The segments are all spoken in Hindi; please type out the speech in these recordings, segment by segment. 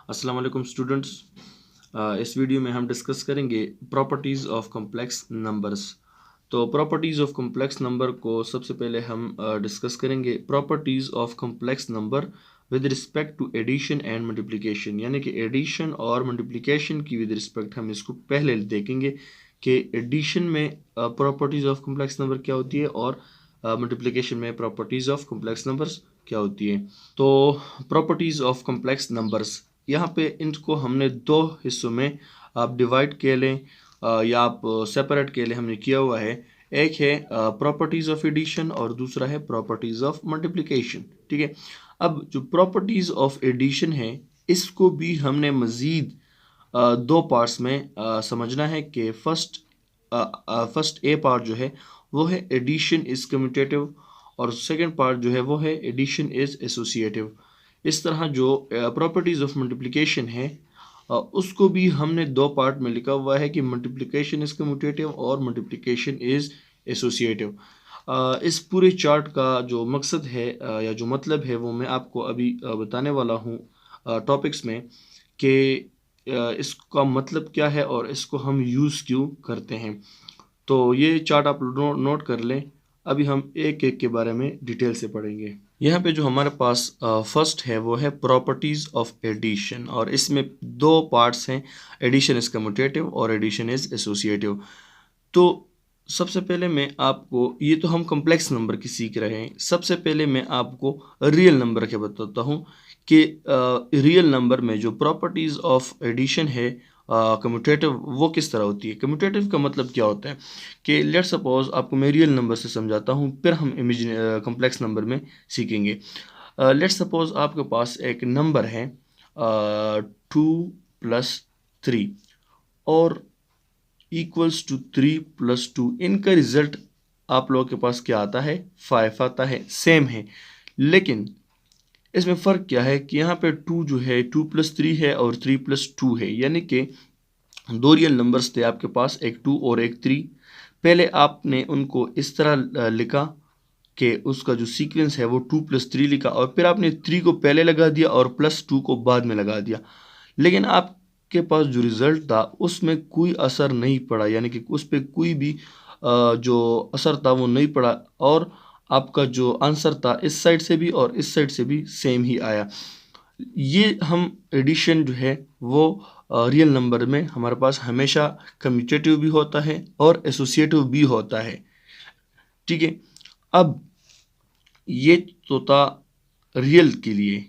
अस्सलाम वालेकुम स्टूडेंट्स। इस वीडियो में हम डिस्कस करेंगे प्रॉपर्टीज़ ऑफ कॉम्प्लेक्स नंबर्स। तो प्रॉपर्टीज़ ऑफ कॉम्प्लेक्स नंबर को सबसे पहले हम डिस्कस करेंगे properties of complex number with respect to addition and multiplication, यानी कि एडिशन और मल्टीप्लिकेशन की विद रिस्पेक्ट हम इसको पहले देखेंगे कि एडिशन में प्रॉपर्टीज़ ऑफ कॉम्प्लेक्स नंबर क्या होती है और मल्टीप्लिकेशन में प्रॉपर्टीज़ ऑफ कॉम्प्लेक्स नंबर्स क्या होती है। तो प्रॉपर्टीज़ ऑफ कॉम्प्लेक्स नंबर्स, यहाँ पे इनको हमने दो हिस्सों में आप डिवाइड के लें या आप सेपरेट के लिए हमने किया हुआ है। एक है प्रॉपर्टीज़ ऑफ एडिशन और दूसरा है प्रॉपर्टीज़ ऑफ मल्टीप्लिकेशन। ठीक है, अब जो प्रॉपर्टीज़ ऑफ एडिशन है इसको भी हमने मज़ीद दो पार्ट्स में समझना है कि फर्स्ट ए पार्ट जो है वो है एडिशन इज़ कम्यूटेटिव और सेकंड पार्ट जो है वो है एडिशन इज़ एसोसिएटिव। इस तरह जो प्रॉपर्टीज़ ऑफ मल्टीप्लिकेशन है उसको भी हमने दो पार्ट में लिखा हुआ है कि मल्टीप्लिकेशन इज़ कम्यूटेटिव और मल्टीप्लिकेशन इज़ एसोसिएटिव। इस पूरे चार्ट का जो मकसद है या जो मतलब है वो मैं आपको अभी बताने वाला हूँ टॉपिक्स में कि इसका मतलब क्या है और इसको हम यूज़ क्यों करते हैं। तो ये चार्ट आप नोट कर लें। अभी हम एक एक के बारे में डिटेल से पढ़ेंगे। यहाँ पे जो हमारे पास फर्स्ट है वो है प्रॉपर्टीज़ ऑफ एडिशन और इसमें दो पार्ट्स हैं, एडिशन इज़ कम्यूटेटिव और एडिशन इज़ एसोसिएटिव। तो सबसे पहले मैं आपको, ये तो हम कॉम्प्लेक्स नंबर की सीख रहे हैं, सबसे पहले मैं आपको रियल नंबर के बताता हूँ कि रियल नंबर में जो प्रॉपर्टीज़ ऑफ एडिशन है कम्यूटेटिव वो किस तरह होती है। कम्यूटेटिव का मतलब क्या होता है कि लेट सपोज आपको मैं रियल नंबर से समझाता हूँ, फिर हम कॉम्प्लेक्स नंबर में सीखेंगे। लेट सपोज आपके पास एक नंबर है 2+3 और इक्वल्स टू 3+2। इनका रिजल्ट आप लोगों के पास क्या आता है, 5 आता है, सेम है। लेकिन इसमें फ़र्क क्या है कि यहाँ पे 2 जो है 2+3 है और 3+2 है, यानी कि दो रियल नंबर्स थे आपके पास, एक 2 और एक 3। पहले आपने उनको इस तरह लिखा कि उसका जो सीक्वेंस है वो 2+3 लिखा और फिर आपने 3 को पहले लगा दिया और +2 को बाद में लगा दिया। लेकिन आपके पास जो रिज़ल्ट था उसमें कोई असर नहीं पड़ा, यानी कि उस पर कोई भी जो असर था वो नहीं पड़ा और आपका जो आंसर था इस साइड से भी और इस साइड से भी सेम ही आया। ये हम एडिशन जो है वो रियल नंबर में हमारे पास हमेशा कम्यूटेटिव भी होता है और एसोसिएटिव भी होता है। ठीक है, अब ये तो था रियल के लिए।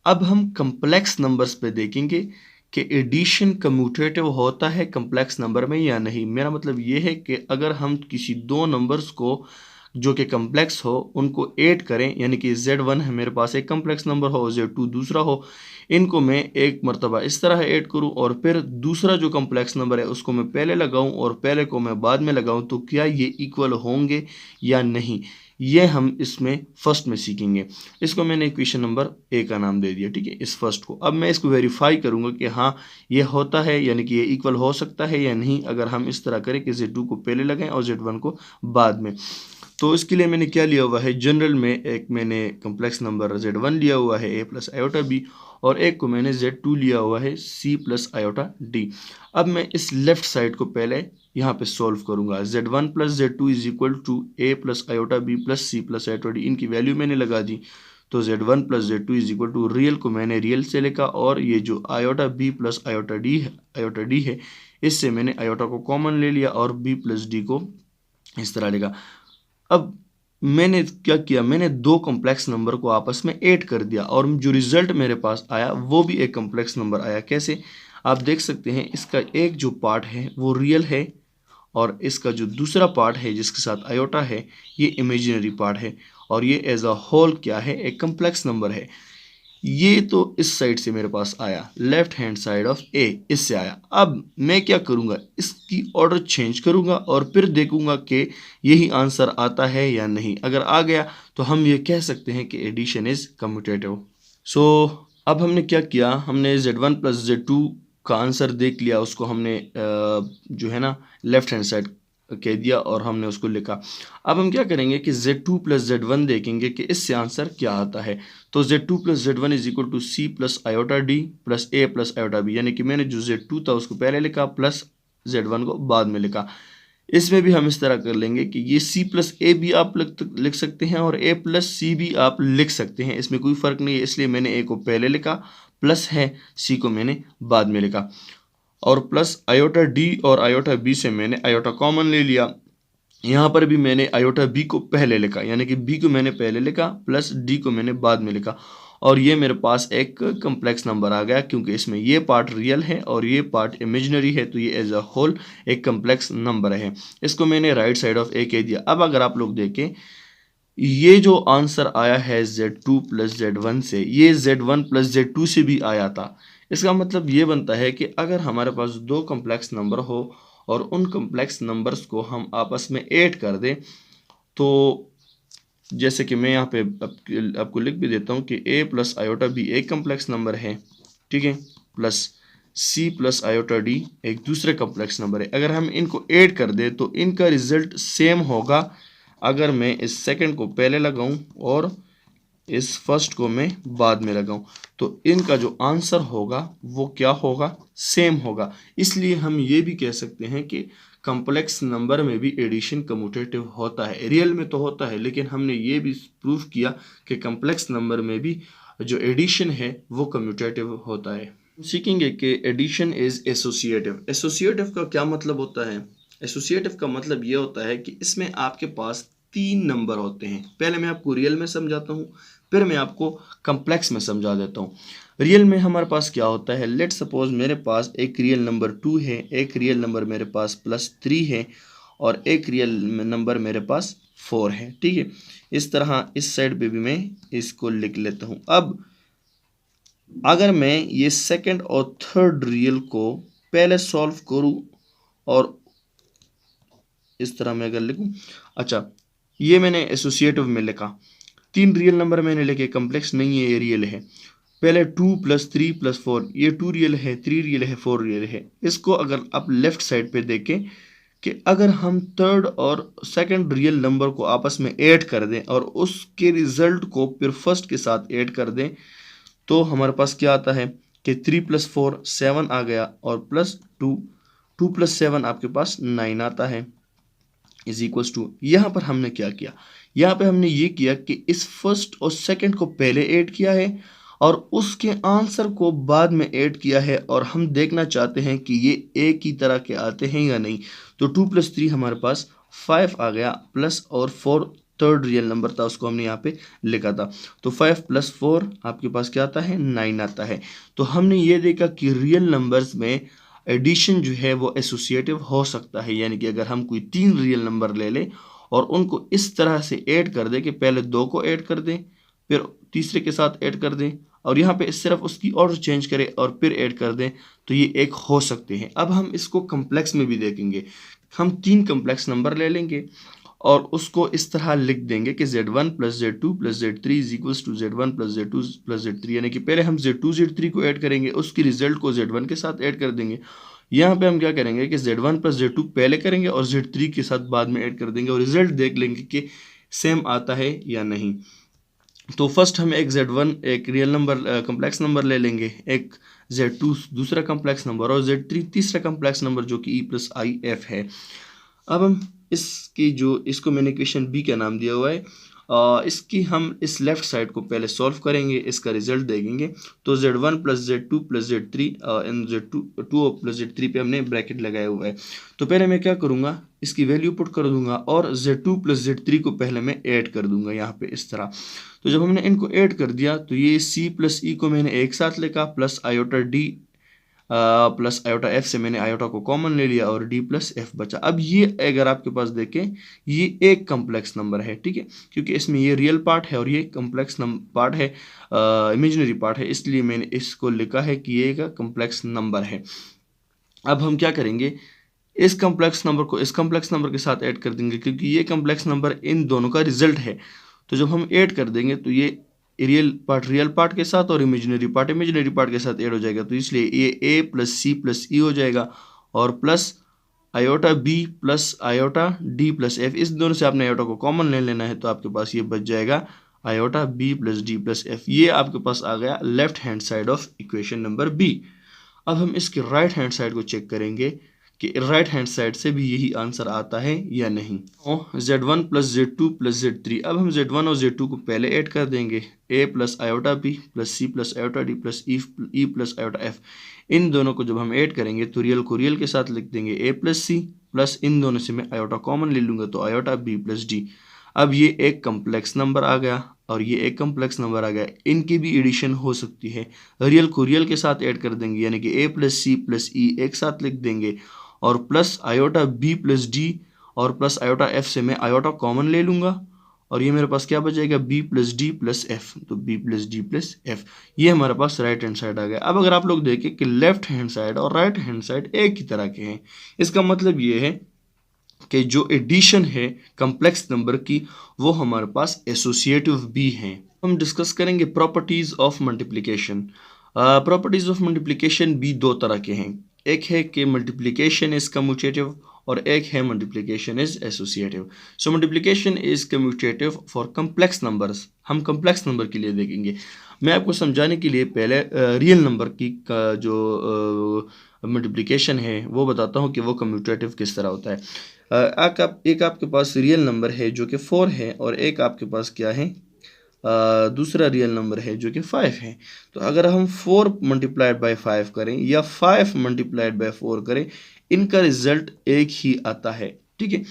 अब हम कम्प्लेक्स नंबर्स पे देखेंगे कि एडिशन कम्यूटेटिव होता है कम्प्लेक्स नंबर में या नहीं। मेरा मतलब ये है कि अगर हम किसी दो नंबर्स को जो कि कम्प्लेक्स हो उनको ऐड करें, यानी कि Z1 है मेरे पास एक कम्प्लेक्स नंबर हो, Z2 दूसरा हो, इनको मैं एक मरतबा इस तरह ऐड करूं और फिर दूसरा जो कम्प्लेक्स नंबर है उसको मैं पहले लगाऊं और पहले को मैं बाद में लगाऊं, तो क्या ये इक्वल होंगे या नहीं, ये हम इसमें फर्स्ट में सीखेंगे। इसको मैंने इक्वेशन नंबर ए का नाम दे दिया। ठीक है, इस फर्स्ट को अब मैं इसको वेरीफाई करूंगा कि हाँ ये होता है, यानी कि ये इक्वल हो सकता है या नहीं, अगर हम इस तरह करें कि Z2 को पहले लगाएं और Z1 को बाद में। तो इसके लिए मैंने क्या लिया हुआ है, जनरल में एक मैंने कम्प्लेक्स नंबर Z1 लिया हुआ है A + आयोटा B और एक को मैंने Z2 लिया हुआ है C + आयोटा D। अब मैं इस लेफ्ट साइड को पहले यहाँ पे सॉल्व करूंगा। Z1 + Z2 = A + iota B + C + iota D, इनकी वैल्यू मैंने लगा दी। तो Z1 + Z2 = रियल को मैंने रियल से लिखा और ये जो आयोटा B + आयोटा D है इससे मैंने आयोटा को कॉमन ले लिया और B + D को इस तरह लिखा। अब मैंने क्या किया, मैंने दो कॉम्प्लेक्स नंबर को आपस में ऐड कर दिया और जो रिजल्ट मेरे पास आया वो भी एक कॉम्प्लेक्स नंबर आया। कैसे, आप देख सकते हैं इसका एक जो पार्ट है वो रियल है और इसका जो दूसरा पार्ट है जिसके साथ आयोटा है ये इमेजिनरी पार्ट है और ये एज अ होल क्या है, एक कॉम्प्लेक्स नंबर है। ये तो इस साइड से मेरे पास आया, लेफ्ट हैंड साइड ऑफ ए इससे आया। अब मैं क्या करूँगा, इसकी ऑर्डर चेंज करूँगा और फिर देखूँगा कि यही आंसर आता है या नहीं। अगर आ गया तो हम ये कह सकते हैं कि एडिशन इज़ कम्यूटेटिव। सो अब हमने क्या किया, हमने Z1 + Z2 का आंसर देख लिया, उसको हमने जो है ना लेफ्ट हैंड साइड कह दिया और हमने उसको लिखा। अब हम क्या करेंगे कि Z2 प्लस Z1 देखेंगे कि इससे आंसर क्या आता है। तो Z2 plus Z1 is equal to C plus iota D plus A plus iota B, यानी कि मैंने जो Z2 था उसको पहले लिखा प्लस Z1 को बाद में लिखा। इसमें भी हम इस तरह कर लेंगे कि ये C प्लस A भी आप लिख सकते हैं और A प्लस C भी आप लिख सकते हैं, इसमें कोई फ़र्क नहीं है। इसलिए मैंने A को पहले लिखा, प्लस है C को मैंने बाद में लिखा, और प्लस आयोटा D और आयोटा B से मैंने आयोटा कॉमन ले लिया। यहाँ पर भी मैंने आयोटा B को पहले लिखा, यानी कि B को मैंने पहले लिखा प्लस D को मैंने बाद में लिखा, और ये मेरे पास एक कम्प्लेक्स नंबर आ गया। क्योंकि इसमें ये पार्ट रियल है और ये पार्ट इमेजिनरी है, तो ये एज अ होल एक कम्प्लेक्स नंबर है। इसको मैंने राइट साइड ऑफ ए कह दिया। अब अगर आप लोग देखें, ये जो आंसर आया है Z2 प्लस Z1 से, ये Z1 प्लस Z2 से भी आया था। इसका मतलब ये बनता है कि अगर हमारे पास दो कम्प्लेक्स नंबर हो और उन कम्प्लेक्स नंबर्स को हम आपस में ऐड कर दें, तो जैसे कि मैं यहाँ पे आपको लिख भी देता हूँ कि A प्लस आयोटा B एक कम्प्लेक्स नंबर है, ठीक है, plus C plus iota D एक दूसरे कम्प्लेक्स नंबर है। अगर हम इनको ऐड कर दें तो इनका रिजल्ट सेम होगा। अगर मैं इस सेकंड को पहले लगाऊं और इस फर्स्ट को मैं बाद में लगाऊं, तो इनका जो आंसर होगा वो क्या होगा, सेम होगा। इसलिए हम ये भी कह सकते हैं कि कॉम्प्लेक्स नंबर में भी एडिशन कम्यूटेटिव होता है। रियल में तो होता है, लेकिन हमने ये भी प्रूव किया कि कॉम्प्लेक्स नंबर में भी जो एडिशन है वो कम्यूटेटिव होता है। सीखेंगे कि एडिशन इज एसोसिएटिव। एसोसिएटिव का क्या मतलब होता है? एसोसिएटिव का मतलब ये होता है कि इसमें आपके पास तीन नंबर होते हैं। पहले मैं आपको रियल में समझाता हूँ, फिर मैं आपको कम्प्लेक्स में समझा देता हूँ। रियल में हमारे पास क्या होता है, लेट सपोज मेरे पास एक रियल नंबर 2 है, एक रियल नंबर मेरे पास +3 है, और एक रियल नंबर मेरे पास 4 है, ठीक है। इस तरह इस साइड पे भी मैं इसको लिख लेता हूँ। अब अगर मैं ये सेकंड और थर्ड रियल को पहले सॉल्व करूँ और इस तरह मैं अगर लिखूँ, अच्छा ये मैंने एसोसिएटिव में लिखा, तीन रियल नंबर मैंने लिखे, कम्प्लेक्स नहीं है, ये रियल है। पहले 2 + 3 + 4, ये 2 रियल है, 3 रियल है, 4 रियल है। इसको अगर आप लेफ्ट साइड पे देखें कि अगर हम थर्ड और सेकंड रियल नंबर को आपस में ऐड कर दें और उसके रिजल्ट को फिर फर्स्ट के साथ ऐड कर दें, तो हमारे पास क्या आता है कि 3 + 4 7 आ गया, और +2 2 + 7 आपके पास 9 आता है, इज इक्वल्स टू। यहाँ पर हमने क्या किया, यहाँ पे हमने ये किया कि इस फर्स्ट और सेकंड को पहले ऐड किया है और उसके आंसर को बाद में ऐड किया है, और हम देखना चाहते हैं कि ये एक ही तरह के आते हैं या नहीं। तो 2 + 3 हमारे पास 5 आ गया, प्लस और 4 थर्ड रियल नंबर था, उसको हमने यहाँ पे लिखा था। तो 5 + 4 आपके पास क्या आता है, 9 आता है। तो हमने ये देखा कि रियल नंबर्स में एडिशन जो है वो एसोसिएटिव हो सकता है, यानी कि अगर हम कोई तीन रियल नंबर ले लें और उनको इस तरह से ऐड कर दें कि पहले दो को ऐड कर दें, फिर तीसरे के साथ ऐड कर दें, और यहाँ पे सिर्फ उसकी ऑर्डर चेंज करें और फिर ऐड कर दें, तो ये एक हो सकते हैं। अब हम इसको कम्प्लेक्स में भी देखेंगे। हम तीन कम्प्लेक्स नंबर ले लेंगे और उसको इस तरह लिख देंगे कि Z1 + Z2 + Z3 is equals to Z1 + Z2 + Z3, यानी कि पहले हम Z2 Z3 को ऐड करेंगे, उसकी रिजल्ट को Z1 के साथ ऐड कर देंगे। यहाँ पे हम क्या करेंगे कि Z1 + Z2 पहले करेंगे और Z3 के साथ बाद में ऐड कर देंगे, और रिजल्ट देख लेंगे कि सेम आता है या नहीं। तो फर्स्ट हम एक Z1 एक रियल नंबर कम्प्लेक्स नंबर ले लेंगे, एक Z2 दूसरा कम्प्लेक्स नंबर, और Z3 तीसरा कम्प्लेक्स नंबर जो कि E + IF है। अब हम इसको मैंने इक्वेशन बी का नाम दिया हुआ है, इसकी हम इस लेफ्ट साइड को पहले सॉल्व करेंगे, इसका रिजल्ट देखेंगे। तो Z1 + Z2 + Z3 इन Z2 + Z3 पे हमने ब्रैकेट लगाया हुआ है। तो पहले मैं क्या करूँगा, इसकी वैल्यू पुट कर दूंगा और Z2 + Z3 को पहले मैं ऐड कर दूंगा यहाँ पे इस तरह। तो जब हमने इनको ऐड कर दिया तो ये C + E को मैंने एक साथ लिखा, plus iota D plus iota F से मैंने आयोटा को कॉमन ले लिया और D + F बचा। अब ये अगर आपके पास देखें, ये एक कम्प्लेक्स नंबर है, ठीक है, क्योंकि इसमें ये रियल पार्ट है और ये कम्प्लेक्स पार्ट है, इमेजिनरी पार्ट है, इसलिए मैंने इसको लिखा है कि ये एक कम्प्लेक्स नंबर है। अब हम क्या करेंगे, इस कम्प्लेक्स नंबर को इस कम्प्लेक्स नंबर के साथ ऐड कर देंगे, क्योंकि ये कम्प्लेक्स नंबर इन दोनों का रिजल्ट है। तो जब हम ऐड कर देंगे तो ये रियल पार्ट के साथ और इमेजिनरी पार्ट के साथ ऐड हो जाएगा, तो इसलिए ये A + C + E हो जाएगा, और plus iota B plus iota D plus F, इस दोनों से आपने आयोटा को कॉमन ले लेना है, तो आपके पास ये बच जाएगा iota B plus D plus F. ये आपके पास आ गया left hand side of equation number B. अब हम इसके राइट हैंड साइड को चेक करेंगे कि राइट हैंड साइड से भी यही आंसर आता है या नहीं। z1 plus z2 plus z3, अब हम z1 और z2 को पहले ऐड कर देंगे, a plus iota b plus c plus iota d plus e plus iota f। इन दोनों को जब हम ऐड करेंगे तो रियल को रियल के साथ लिख देंगे a प्लस c प्लस इन दोनों से मैं आयोटा कॉमन ले लूँगा तो आयोटा b प्लस d। अब ये एक कम्प्लेक्स नंबर आ गया और ये एक कम्प्लेक्स नंबर आ गया, इनकी भी एडिशन हो सकती है। रियल को रियल के साथ ऐड कर देंगे यानी कि a प्लस सी प्लस ई एक साथ लिख देंगे और plus iota b plus D और प्लस आयोटा f से मैं आयोटा कॉमन ले लूँगा और ये मेरे पास क्या बचेगा b plus D plus F, तो b plus D plus F. ये हमारे पास राइट हैंड साइड आ गया। अब अगर आप लोग देखें कि लेफ्ट हैंड साइड और राइट हैंड साइड एक ही तरह के हैं, इसका मतलब ये है कि जो एडिशन है कम्प्लेक्स नंबर की वो हमारे पास एसोसिएटिव भी हैं। हम डिस्कस करेंगे properties of multiplication. Properties of multiplication भी दो तरह के हैं, एक है कि मल्टीप्लिकेशन इज कम्यूटेटिव और एक है multiplication is associative. So multiplication is commutative for complex numbers, हम कम्प्लेक्स नंबर के लिए देखेंगे। मैं आपको समझाने के लिए पहले रियल नंबर की जो मल्टीप्लिकेशन है वो बताता हूँ कि वो कम्यूटेटिव किस तरह होता है। एक आपके पास रियल नंबर है जो कि 4 है और एक आपके पास क्या है दूसरा रियल नंबर है जो कि 5 है। तो अगर हम 4 मल्टीप्लाइड बाय 5 करें या 5 मल्टीप्लाइड बाय 4 करें, इनका रिजल्ट एक ही आता है, ठीक है।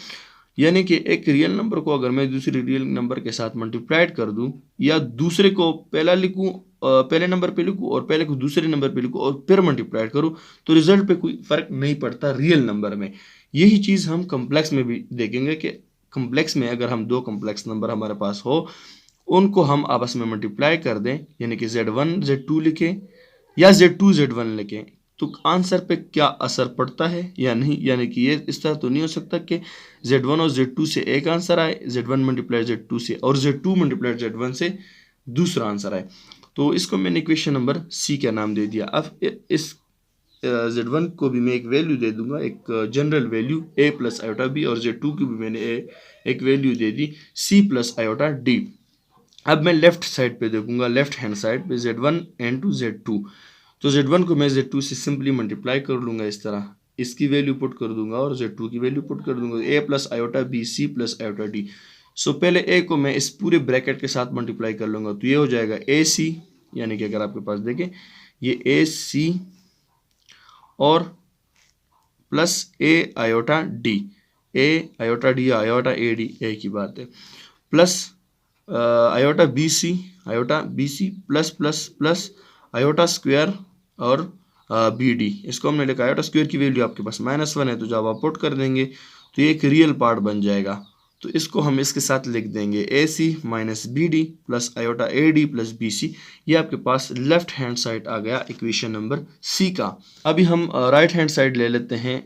यानी कि एक रियल नंबर को अगर मैं दूसरे रियल नंबर के साथ मल्टीप्लाइड कर दूं या दूसरे को पहला लिखूं पहले नंबर पे लिखूं और पहले को दूसरे नंबर पे लिखूं और फिर मल्टीप्लाइड करूं तो रिजल्ट पे कोई फर्क नहीं पड़ता रियल नंबर में। यही चीज़ हम कम्प्लेक्स में भी देखेंगे कि कम्प्लेक्स में अगर हम दो कम्प्लेक्स नंबर हमारे पास हो उनको हम आपस में मल्टीप्लाई कर दें यानी कि z1 z2 लिखें या z2 z1 लिखें तो आंसर पे क्या असर पड़ता है या नहीं। यानी कि ये इस तरह तो नहीं हो सकता कि z1 और z2 से एक आंसर आए, z1 मल्टीप्लाई z2 से और z2 मल्टीप्लाई z1 से दूसरा आंसर आए। तो इसको मैंने इक्वेशन नंबर सी का नाम दे दिया। अब इस z1 को भी मैं एक वैल्यू दे दूंगा, एक general value a plus iota b और z2 की भी मैंने एक वैल्यू दे दी c प्लस आयोटा d। अब मैं लेफ्ट साइड पे देखूंगा, लेफ्ट हैंड साइड पे z1 एंड z2, तो z1 को मैं z2 से सिंपली मल्टीप्लाई कर लूँगा, इस तरह इसकी वैल्यू पुट कर दूंगा और z2 की वैल्यू पुट कर दूंगा, a plus iota b c plus iota d। सो पहले a को मैं इस पूरे ब्रैकेट के साथ मल्टीप्लाई कर लूँगा तो ये हो जाएगा ac, यानी कि अगर आपके पास देखें ये ac और plus a iota d, a iota d iota a d एक ही बात है, plus iota B C plus plus plus iota square और बी डी। इसको हमने लिखा आयोटा स्क्वायर की वैल्यू आपके पास -1 है तो जब आप पुट कर देंगे तो ये एक रियल पार्ट बन जाएगा। तो इसको हम इसके साथ लिख देंगे A C minus B D plus iota A D plus B C. ये आपके पास लेफ्ट हैंड साइड आ गया इक्वेशन नंबर सी का। अभी हम राइट हैंड साइड ले लेते हैं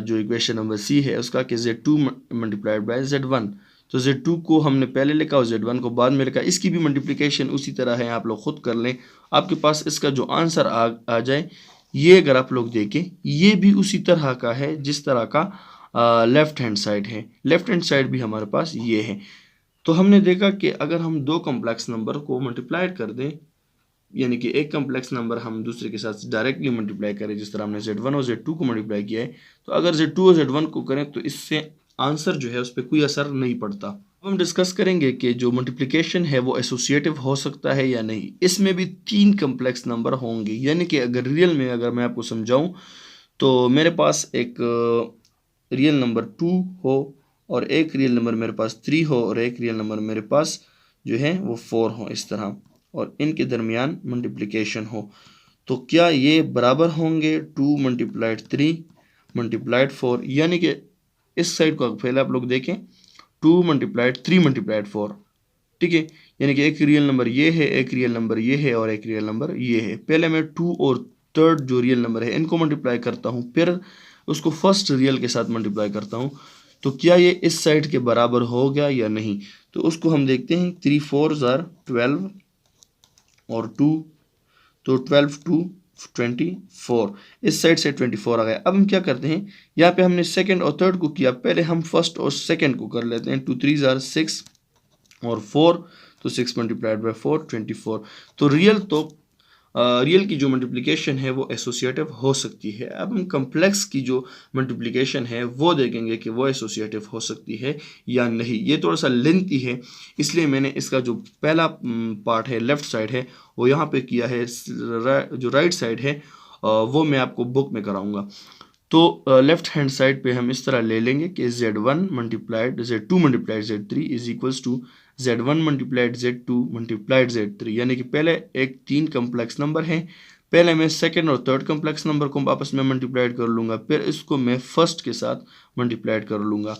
जो इक्वेशन नंबर सी है उसका कि z2 मल्टीप्लाइड बाय z1, तो z2 को हमने पहले लिखा और z1 को बाद में लिखा। इसकी भी मल्टीप्लिकेशन उसी तरह है, आप लोग खुद कर लें, आपके पास इसका जो आंसर आ जाए। ये अगर आप लोग देखें ये भी उसी तरह का है जिस तरह का लेफ्ट हैंड साइड है, लेफ्ट हैंड साइड भी हमारे पास ये है। तो हमने देखा कि अगर हम दो कम्प्लेक्स नंबर को मल्टीप्लाइड कर दें यानी कि एक कम्प्लेक्स नंबर हम दूसरे के साथ डायरेक्टली मल्टीप्लाई करें जिस तरह हमने z1 और z2 को मल्टीप्लाई किया है, तो अगर z2 और z1 को करें तो इससे आंसर जो है उस पर कोई असर नहीं पड़ता। अब हम डिस्कस करेंगे कि जो मल्टीप्लिकेशन है वो एसोसिएटिव हो सकता है या नहीं। इसमें भी 3 कम्प्लेक्स नंबर होंगे, यानी कि अगर रियल में अगर मैं आपको समझाऊं तो मेरे पास एक रियल नंबर 2 हो और एक रियल नंबर मेरे पास 3 हो और एक रियल नंबर मेरे पास जो है वो 4 हो इस तरह, और इनके दरमियान मल्टीप्लिकेशन हो, तो क्या ये बराबर होंगे 2 मल्टीप्लाइड 3 मल्टीप्लाइड 4। यानी कि इस साइड को पहले आप लोग देखें 2 मल्टीप्लाइड 3 मल्टीप्लाइड 4, ठीक है। यानी कि एक रियल नंबर ये है, एक रियल नंबर ये है और एक रियल नंबर ये है। पहले मैं 2 और थर्ड जो रियल नंबर है इनको मल्टीप्लाई करता हूँ, फिर उसको फर्स्ट रियल के साथ मल्टीप्लाई करता हूँ, तो क्या ये इस साइड के बराबर हो गया या नहीं। तो उसको हम देखते हैं 3 4 12 और 2, तो 12 2 24, इस साइड से 24 आ गया। अब हम क्या करते हैं, यहाँ पे हमने सेकंड और थर्ड को किया, पहले हम फर्स्ट और सेकंड को कर लेते हैं। 2 3 जार 6 और 4, तो 6 मल्टीप्लाइड बाई 4 24। तो रियल की जो मल्टीप्लिकेशन है वो एसोसिएटिव हो सकती है। अब हम कम्प्लेक्स की जो मल्टीप्लिकेशन है वो देखेंगे कि वो एसोसिएटिव हो सकती है या नहीं। ये थोड़ा सा लेंथी है, इसलिए मैंने इसका जो पहला पार्ट है लेफ्ट साइड है वो यहाँ पे किया है, जो राइट साइड है वो मैं आपको बुक में कराऊंगा। तो लेफ्ट हैंड साइड पे हम इस तरह ले लेंगे कि Z1 multiplied Z2 multiplied Z3 is equals to Z1 multiplied Z2 multiplied Z3, यानी कि पहले एक 3 कम्प्लेक्स नंबर है, पहले मैं सेकंड और थर्ड कम्प्लेक्स नंबर को आपस में मल्टीप्लाइड कर लूँगा, फिर इसको मैं फर्स्ट के साथ मल्टीप्लाइड कर लूँगा।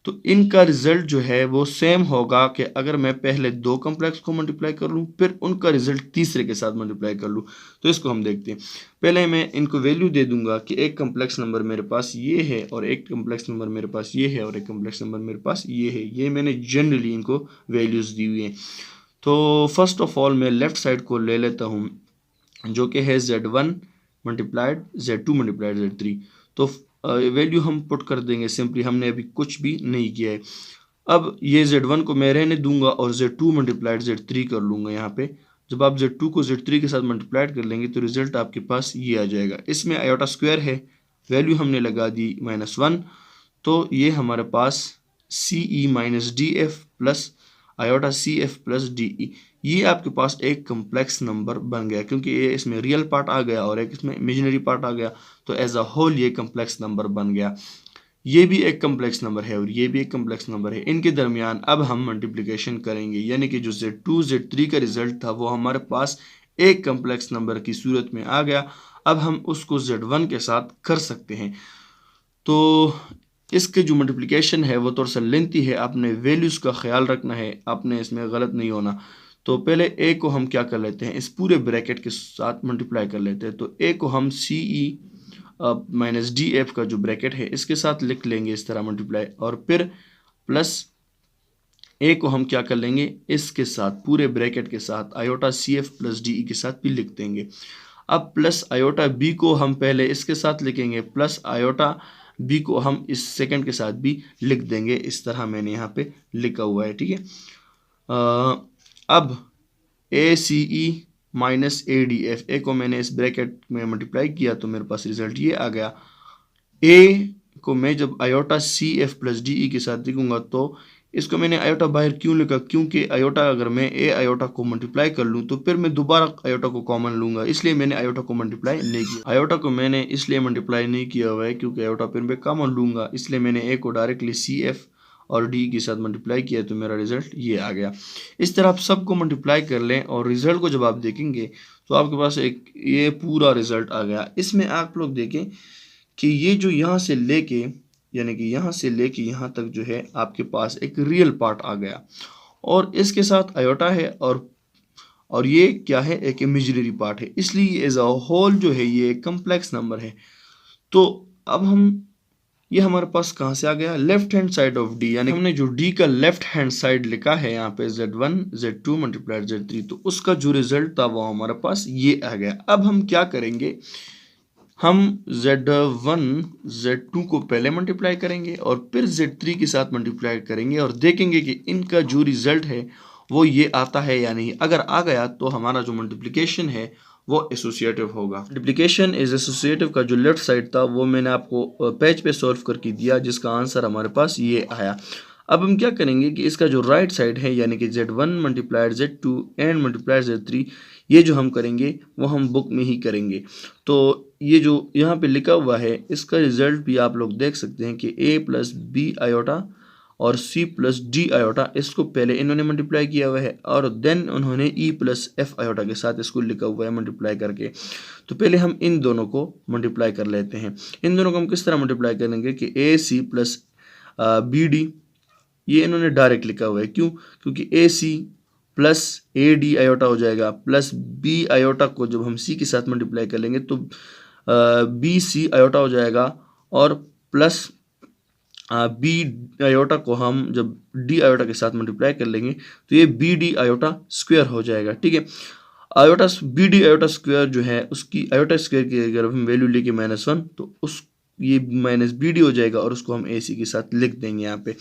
तो इनका रिजल्ट जो है वो सेम होगा कि अगर मैं पहले 2 कम्प्लेक्स को मल्टीप्लाई कर लूँ फिर उनका रिजल्ट तीसरे के साथ मल्टीप्लाई कर लूँ। तो इसको हम देखते हैं। पहले मैं इनको वैल्यू दे दूंगा कि एक कम्प्लेक्स नंबर मेरे पास ये है और एक कम्प्लेक्स नंबर मेरे पास ये है और एक कम्प्लेक्स नंबर मेरे पास ये है। ये मैंने जनरली इनको वैल्यूज़ दी हुई हैं। तो फर्स्ट ऑफ ऑल मैं लेफ्ट साइड को ले लेता हूँ जो कि है Z1 multiplied Z2 multiplied Z3। तो वैल्यू हम पुट कर देंगे सिंपली, हमने अभी कुछ भी नहीं किया है। अब ये Z1 को मैं रहने दूंगा और Z2 मल्टीप्लाइड Z3 कर लूँगा यहाँ पे। जब आप Z2 को Z3 के साथ मल्टीप्लाइड कर लेंगे तो रिजल्ट आपके पास ये आ जाएगा। इसमें आयोटा स्क्वायर है, वैल्यू हमने लगा दी -1, तो ये हमारे पास CE minus DF plus iota CF plus DE, ये आपके पास एक कम्प्लेक्स नंबर बन गया, क्योंकि ये इसमें रियल पार्ट आ गया और एक इसमें इमेजिनरी पार्ट आ गया, तो एज अ होल ये कम्प्लेक्स नंबर बन गया। ये भी एक कम्प्लेक्स नंबर है और ये भी एक कम्प्लेक्स नंबर है। इनके दरमियान अब हम मल्टीप्लिकेशन करेंगे, यानी कि जो Z2 Z3 का रिजल्ट था वो हमारे पास एक कम्प्लेक्स नंबर की सूरत में आ गया। अब हम उसको Z1 के साथ कर सकते हैं। तो इसके जो मल्टीप्लिकेशन है वो थोड़ा सा लेंथी है, आपने वैल्यूज़ का ख्याल रखना है, आपने इसमें गलत नहीं होना। तो पहले ए को हम क्या कर लेते हैं, इस पूरे ब्रैकेट के साथ मल्टीप्लाई कर लेते हैं। तो ए को हम CE माइनस DF का जो ब्रैकेट है इसके साथ लिख लेंगे इस तरह मल्टीप्लाई, और फिर प्लस ए को हम क्या कर लेंगे, इसके साथ पूरे ब्रैकेट के साथ आयोटा CF प्लस DE के साथ भी लिख देंगे। अब प्लस आयोटा B को हम पहले इसके साथ लिखेंगे, प्लस आयोटा B को हम इस सेकंड के साथ भी लिख देंगे। इस तरह मैंने यहाँ पे लिखा हुआ है, ठीक है। अब ACE माइनस ADF, ए को मैंने इस ब्रैकेट में मल्टीप्लाई किया तो मेरे पास रिजल्ट ये आ गया। ए को मैं जब आयोटा CF प्लस DE के साथ लिखूंगा, तो इसको मैंने आयोटा बाहर क्यों लिखा, क्योंकि आयोटा अगर मैं ए आयोटा को मल्टीप्लाई कर लूँ तो फिर मैं दोबारा आयोटा को कॉमन लूँगा, इसलिए मैंने आयोटा को मल्टीप्लाई नहीं किया। आयोटा को मैंने इसलिए मल्टीप्लाई नहीं किया हुआ है क्योंकि आयोटा फिर मैं कॉमन लूँगा, इसलिए मैंने ए को डायरेक्टली CF और DE के साथ मल्टीप्लाई किया तो मेरा रिजल्ट ये आ गया। इस तरह आप सबको मल्टीप्लाई कर लें और रिजल्ट को जब आप देखेंगे तो आपके पास एक ये पूरा रिजल्ट आ गया। इसमें आप लोग देखें कि ये जो यहाँ से लेके, यानी कि यहाँ से लेके यहाँ तक जो है आपके पास एक रियल पार्ट आ गया और इसके साथ आयोटा है और ये क्या है, एक इमेजिनरी पार्ट है, इसलिए एज अ होल जो है ये एक कम्प्लेक्स नंबर है। तो अब हम ये हमारे पास कहाँ से आ गया, left hand side of D, यानी हमने जो D का लेफ्ट हैंड साइड लिखा है यहाँ पे Z1 Z2 मल्टीप्लाइड Z3, तो उसका जो रिजल्ट था वो हमारे पास ये आ गया। अब हम क्या करेंगे, हम Z1 Z2 को पहले मल्टीप्लाई करेंगे और फिर Z3 के साथ मल्टीप्लाई करेंगे और देखेंगे कि इनका जो रिजल्ट है वो ये आता है या नहीं। अगर आ गया तो हमारा जो मल्टीप्लिकेशन है वो एसोसिएटिव होगा। मल्टीप्लिकेशन इज एसोसिएटिव का जो लेफ्ट साइड था वो मैंने आपको पेज पे सॉल्व करके दिया, जिसका आंसर हमारे पास ये आया। अब हम क्या करेंगे कि इसका जो राइट साइड है, यानी कि Z1 multiplied Z2 and multiplied Z3, ये जो हम करेंगे वो हम बुक में ही करेंगे। तो ये जो यहाँ पे लिखा हुआ है इसका रिजल्ट भी आप लोग देख सकते हैं कि A प्लस B आयोटा और C प्लस D आयोटा, इसको पहले इन्होंने मल्टीप्लाई किया हुआ है और देन उन्होंने E प्लस F आयोटा के साथ इसको लिखा हुआ है मल्टीप्लाई करके। तो पहले हम इन दोनों को मल्टीप्लाई कर लेते हैं। इन दोनों को हम किस तरह मल्टीप्लाई करेंगे कि AC प्लस BD, ये इन्होंने डायरेक्ट लिखा हुआ है, क्यों, क्योंकि AC प्लस AD आयोटा हो जाएगा, प्लस B आयोटा को जब हम C के साथ मल्टीप्लाई कर लेंगे तो BC आयोटा हो जाएगा, और प्लस B आयोटा को हम जब D आयोटा के साथ मल्टीप्लाई कर लेंगे तो ये BD आयोटा स्क्वायर हो जाएगा, ठीक है। Iota B D iota square जो है उसकी आयोटा स्क्वायर की अगर हम वैल्यू लेके -1 तो उस ये माइनस बी डी हो जाएगा और उसको हम ए सी के साथ लिख देंगे यहाँ पे,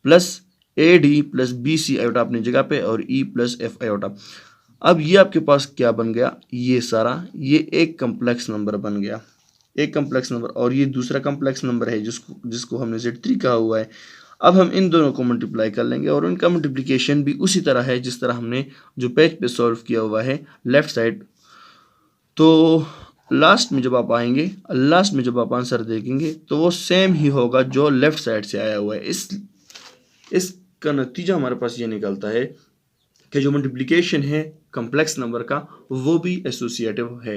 plus A D plus B C iota अपनी जगह पे और ई प्लस एफ आयोटा। अब ये आपके पास क्या बन गया, ये सारा ये एक कम्प्लेक्स नंबर बन गया, एक कम्प्लेक्स नंबर, और ये दूसरा कम्प्लेक्स नंबर है जिसको हमने Z3 कहा हुआ है। अब हम इन दोनों को मल्टीप्लाई कर लेंगे और उनका मल्टीप्लिकेशन भी उसी तरह है जिस तरह हमने जो पेज पे सॉल्व किया हुआ है लेफ्ट साइड। तो लास्ट में जब आप आएंगे, लास्ट में जब आप आंसर देखेंगे तो वो सेम ही होगा जो लेफ्ट साइड से आया हुआ है। इसका नतीजा हमारे पास ये निकलता है कि जो मल्टीप्लिकेशन है कम्प्लेक्स नंबर का वो भी एसोसिएटिव है।